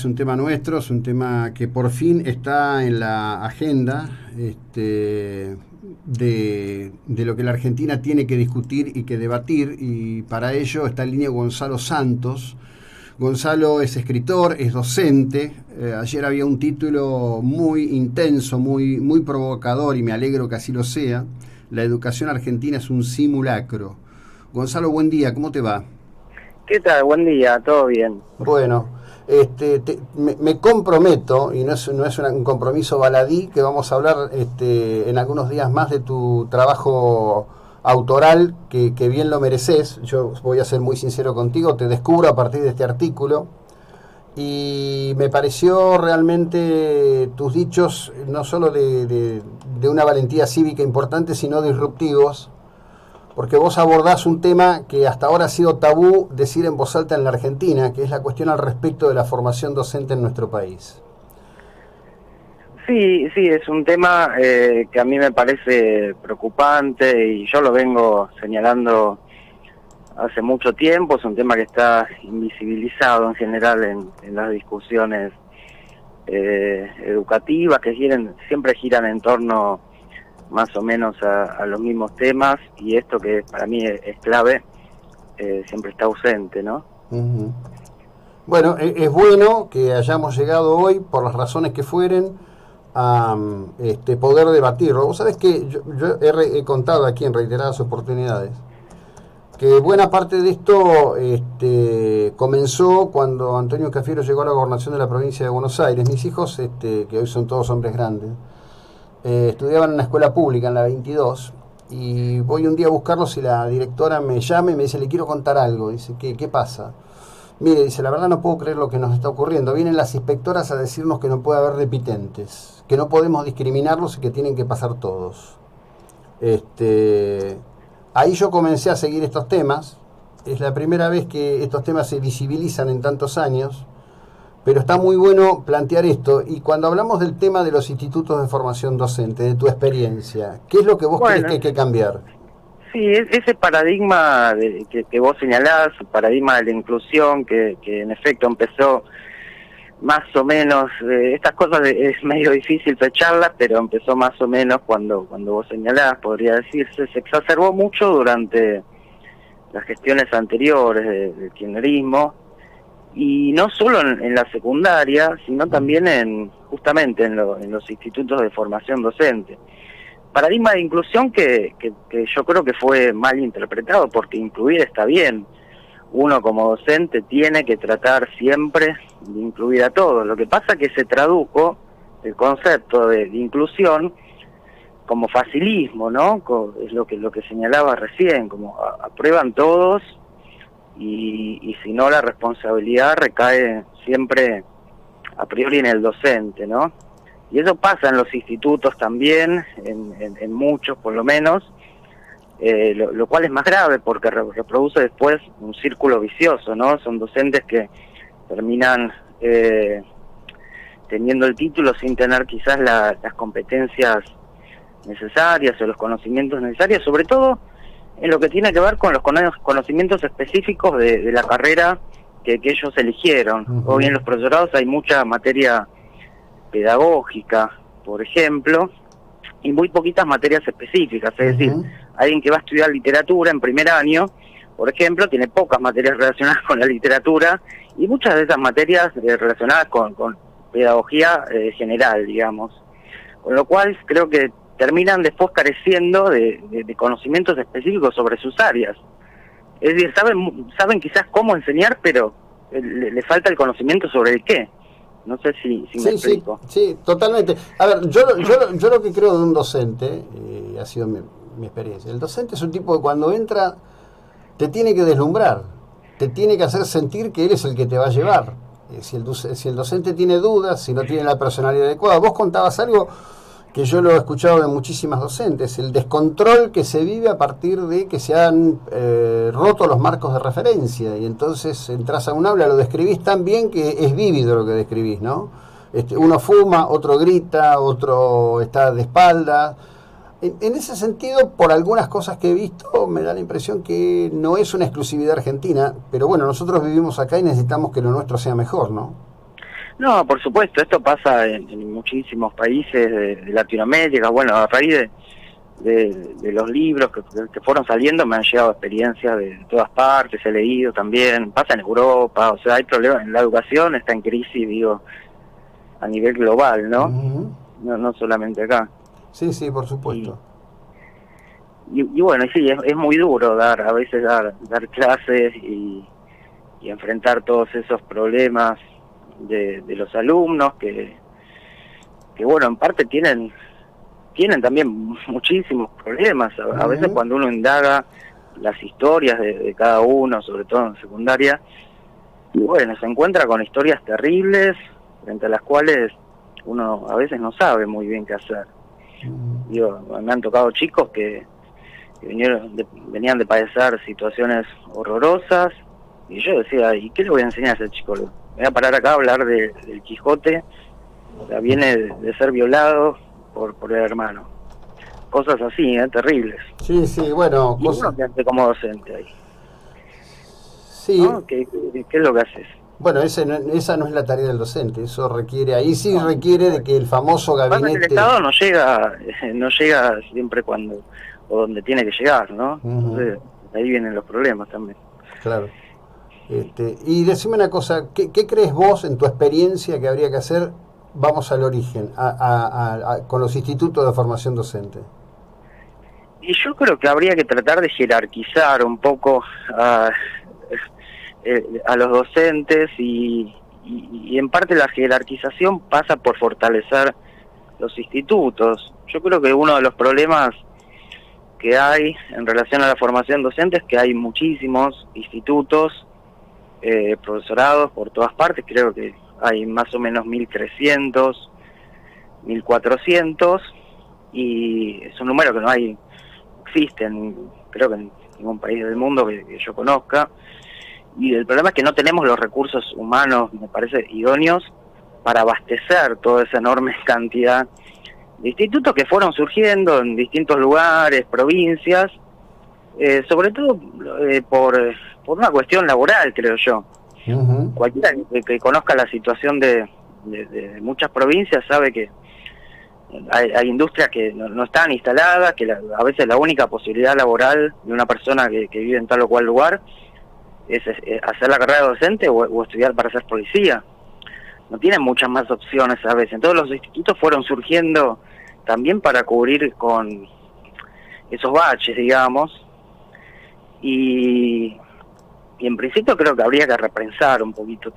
es un tema nuestro, es un tema que por fin está en la agenda de lo que la Argentina tiene que discutir y que debatir, y para ello está en línea Gonzalo Santos. Gonzalo es escritor, es docente. Ayer había un título muy intenso, muy provocador, y me alegro que así lo sea. La educación argentina es un simulacro. Gonzalo, buen día, ¿cómo te va? ¿Qué tal? Buen día, todo bien. Bueno, me comprometo, y no es un compromiso baladí, que vamos a hablar en algunos días más de tu trabajo autoral, que bien lo mereces. Yo voy a ser muy sincero contigo, te descubro a partir de este artículo, y me pareció realmente tus dichos no solo de una valentía cívica importante, sino disruptivos, porque vos abordás un tema que hasta ahora ha sido tabú decir en voz alta en la Argentina, que es la cuestión al respecto de la formación docente en nuestro país. Sí, sí, es un tema que a mí me parece preocupante y yo lo vengo señalando hace mucho tiempo. Es un tema que está invisibilizado en general en las discusiones educativas, que siempre giran en torno más o menos a los mismos temas, y esto que para mí es clave siempre está ausente, ¿no? Uh-huh. Bueno, es bueno que hayamos llegado hoy, por las razones que fueren, a poder debatirlo. Vos sabés que yo he contado aquí en reiteradas oportunidades que buena parte de esto comenzó cuando Antonio Cafiero llegó a la gobernación de la provincia de Buenos Aires. Mis hijos, que hoy son todos hombres grandes, estudiaban en una escuela pública, en la 22, y voy un día a buscarlos y la directora me llama y me dice: le quiero contar algo. Dice: ¿qué pasa? Mire, dice, la verdad no puedo creer lo que nos está ocurriendo. Vienen las inspectoras a decirnos que no puede haber repitentes, que no podemos discriminarlos y que tienen que pasar todos. Ahí yo comencé a seguir estos temas. Es la primera vez que estos temas se visibilizan en tantos años, pero está muy bueno plantear esto. Y cuando hablamos del tema de los institutos de formación docente, de tu experiencia, ¿qué es lo que vos crees que Bueno, hay que cambiar? sí, ese paradigma que vos señalás, el paradigma de la inclusión, que en efecto empezó más o menos, estas cosas es medio difícil fecharlas, pero empezó más o menos cuando vos señalás, podría decirse. Se exacerbó mucho durante las gestiones anteriores del kirchnerismo, y no solo en la secundaria, sino también justamente en los institutos de formación docente. Paradigma de inclusión que yo creo que fue mal interpretado, porque incluir está bien. Uno como docente tiene que tratar siempre de incluir a todos. Lo que pasa es que se tradujo el concepto de inclusión como facilismo, ¿no? Es lo que señalaba recién, como aprueban todos, y si no, la responsabilidad recae siempre a priori en el docente, ¿no? Y eso pasa en los institutos también, en muchos por lo menos, lo cual es más grave porque reproduce después un círculo vicioso, ¿no? Son docentes que terminan teniendo el título sin tener quizás las competencias necesarias o los conocimientos necesarios, sobre todo en lo que tiene que ver con los conocimientos específicos de la carrera que ellos eligieron. Uh-huh. Hoy en los profesorados hay mucha materia pedagógica, por ejemplo, y muy poquitas materias específicas. Es decir, alguien que va a estudiar literatura en primer año, por ejemplo, tiene pocas materias relacionadas con la literatura, y muchas de esas materias relacionadas con pedagogía general, digamos. Con lo cual creo que terminan después careciendo de conocimientos específicos sobre sus áreas. Es decir, saben quizás cómo enseñar, pero le falta el conocimiento sobre el qué. No sé si me explico. Sí, totalmente. A ver, yo lo que creo de un docente, ha sido mi experiencia. El docente es un tipo que cuando entra te tiene que deslumbrar, te tiene que hacer sentir que él es el que te va a llevar. Si el docente tiene dudas, si no tiene la personalidad adecuada. Vos contabas algo que yo lo he escuchado de muchísimas docentes, el descontrol que se vive a partir de que se han roto los marcos de referencia, y entonces entras a un aula, lo describís tan bien que es vívido lo que describís, ¿no? Uno fuma, otro grita, otro está de espalda. En ese sentido, por algunas cosas que he visto, me da la impresión que no es una exclusividad argentina, pero bueno, nosotros vivimos acá y necesitamos que lo nuestro sea mejor, ¿no? No, por supuesto, esto pasa en muchísimos países de Latinoamérica. Bueno, a raíz de los libros que fueron saliendo me han llegado experiencias de todas partes, he leído también, pasa en Europa, o sea, hay problemas en la educación, está en crisis, digo, a nivel global, ¿no? Ujú. No solamente acá. Sí, sí, por Y, supuesto. y bueno, sí, es muy duro a veces dar clases y enfrentar todos esos problemas de los alumnos que bueno, en parte tienen también muchísimos problemas. A veces Ujú. cuando uno indaga las historias de cada uno, sobre todo en secundaria, y bueno, se encuentra con historias terribles frente a las cuales uno a veces no sabe muy bien qué hacer. Ujú. Digo, me han tocado chicos que venían de padecer situaciones horrorosas, y yo decía, ¿y qué le voy a enseñar a ese chico? Me voy a parar acá a hablar del Quijote, o sea, viene de ser violado por el hermano. Cosas así, terribles. Sí, sí, bueno, Y uno que hace como docente ahí, sí, ¿no? ¿Qué es lo que haces? bueno, esa no es la tarea del docente, eso requiere, ahí sí No, requiere de que el famoso pasa que el gabinete. Estado no llega siempre cuando, o donde tiene que llegar, ¿no? Ujú. Entonces, ahí vienen los problemas también. Claro. Y decime una cosa, ¿qué crees vos en tu experiencia que habría que hacer? Vamos al origen, con los institutos de formación docente. Y yo creo que habría que tratar de jerarquizar un poco a, a los docentes y en parte la jerarquización pasa por fortalecer los institutos. Yo creo que uno de los problemas que hay en relación a la formación docente es que hay muchísimos institutos, profesorados por todas partes, creo que hay más o menos 1.300, 1.400, y es un número que no existen, creo que en ningún país del mundo que yo conozca, y el problema es que no tenemos los recursos humanos, me parece, idóneos para abastecer toda esa enorme cantidad de institutos que fueron surgiendo en distintos lugares, provincias, sobre todo por una cuestión laboral, creo yo. Ujú. Cualquiera que conozca la situación de muchas provincias sabe que hay industrias que no están instaladas, que a veces la única posibilidad laboral de una persona que vive en tal o cual lugar es hacer la carrera docente o estudiar para ser policía. No tienen muchas más opciones a veces. Entonces los institutos fueron surgiendo también para cubrir con esos baches, digamos, y, y en principio creo que habría que repensar un poquito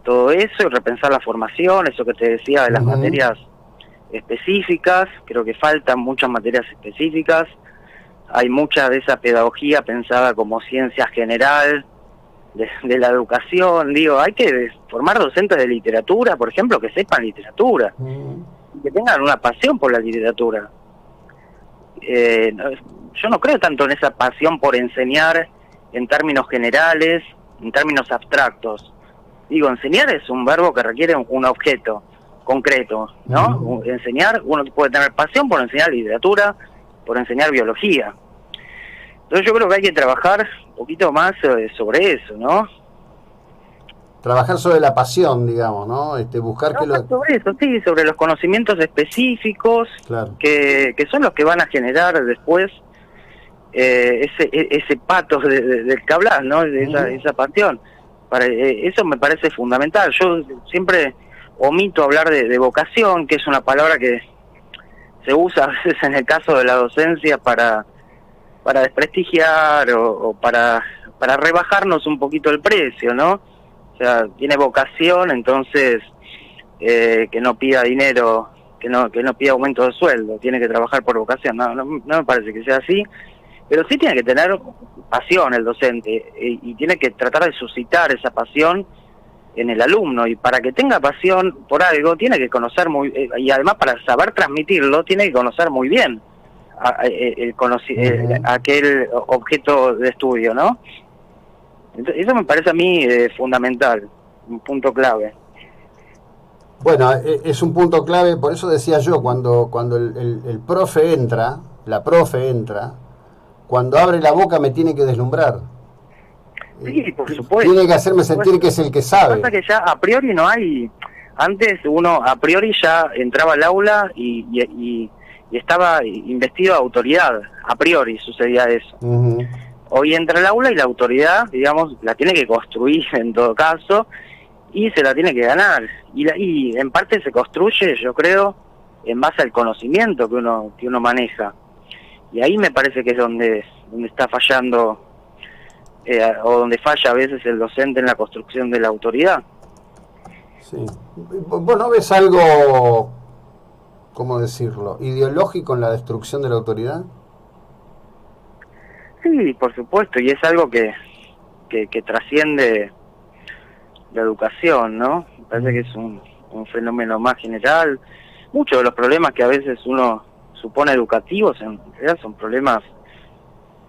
todo eso y repensar la formación, eso que te decía de las Ujú. materias específicas. Creo que faltan muchas materias específicas, hay mucha de esa pedagogía pensada como ciencia general de la educación. Digo, hay que formar docentes de literatura, por ejemplo, que sepan literatura, Ujú. que tengan una pasión por la literatura. Yo no creo tanto en esa pasión por enseñar en términos generales, en términos abstractos. Digo, enseñar es un verbo que requiere un objeto concreto, Ujú. ¿no? Enseñar, uno puede tener pasión por enseñar literatura, por enseñar biología. Entonces yo creo que hay que trabajar un poquito más sobre eso, ¿no? Trabajar sobre la pasión, digamos, ¿no? Buscar que Trabajar lo... sobre eso, sí, sobre los conocimientos específicos Claro. que son los que van a generar después ese patos del que hablas, ¿no? Ujú. Esa pasión. Eso me parece fundamental. Yo siempre omito hablar de vocación, que es una palabra que se usa a veces en el caso de la docencia para desprestigiar o para rebajarnos un poquito el precio, ¿no? O sea, tiene vocación, entonces que no pida dinero, que no pida aumento de sueldo, tiene que trabajar por vocación. No me parece que sea así, pero sí tiene que tener pasión el docente y tiene que tratar de suscitar esa pasión en el alumno, y para que tenga pasión por algo tiene que conocer y además para saber transmitirlo tiene que conocer muy bien Ujú. aquel objeto de estudio, ¿no? Entonces, eso me parece a mí fundamental, un punto clave. Bueno, es un punto clave, por eso decía yo, cuando el profe entra, la profe entra, cuando abre la boca me tiene que deslumbrar. Sí, por supuesto. Tiene que hacerme sentir que es el que sabe. Pasa que ya a priori no hay... Antes uno a priori ya entraba al aula y estaba investido de autoridad. A priori sucedía eso. Hoy entra al aula y la autoridad, digamos, la tiene que construir en todo caso y se la tiene que ganar. Y en parte se construye, yo creo, en base al conocimiento que uno maneja. Y ahí me parece que es donde está fallando, o donde falla a veces el docente en la construcción de la autoridad. Sí. ¿Vos no ves algo, cómo decirlo, ideológico en la destrucción de la autoridad? Sí, por supuesto, y es algo que trasciende la educación, ¿no? Me parece que es un fenómeno más general. Muchos de los problemas que a veces uno supone educativos en realidad son problemas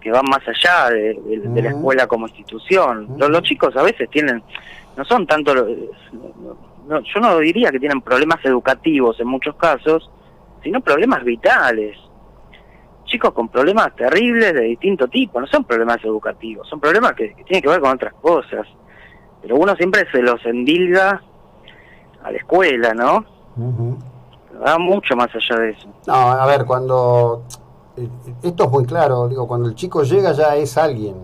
que van más allá de la escuela como institución. Los chicos a veces no son tanto, yo no diría que tienen problemas educativos en muchos casos, sino problemas vitales. Chicos con problemas terribles de distinto tipo, no son problemas educativos, son problemas que tienen que ver con otras cosas. Pero uno siempre se los endilga a la escuela, ¿no? Va mucho más allá de eso. No, a ver, cuando... Esto es muy claro, digo, cuando el chico llega ya es alguien.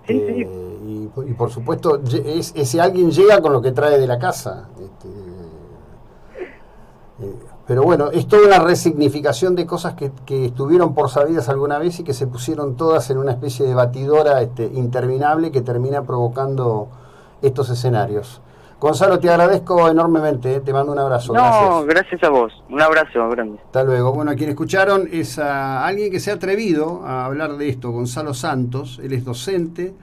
Sí. Y por supuesto, ese alguien llega con lo que trae de la casa. Pero bueno, es toda una resignificación de cosas que estuvieron por sabidas alguna vez y que se pusieron todas en una especie de batidora interminable que termina provocando estos escenarios. Gonzalo, te agradezco enormemente, te mando un abrazo. No, gracias a vos, un abrazo grande. Hasta luego. Bueno, a quien escucharon es a alguien que se ha atrevido a hablar de esto, Gonzalo Santos, él es docente.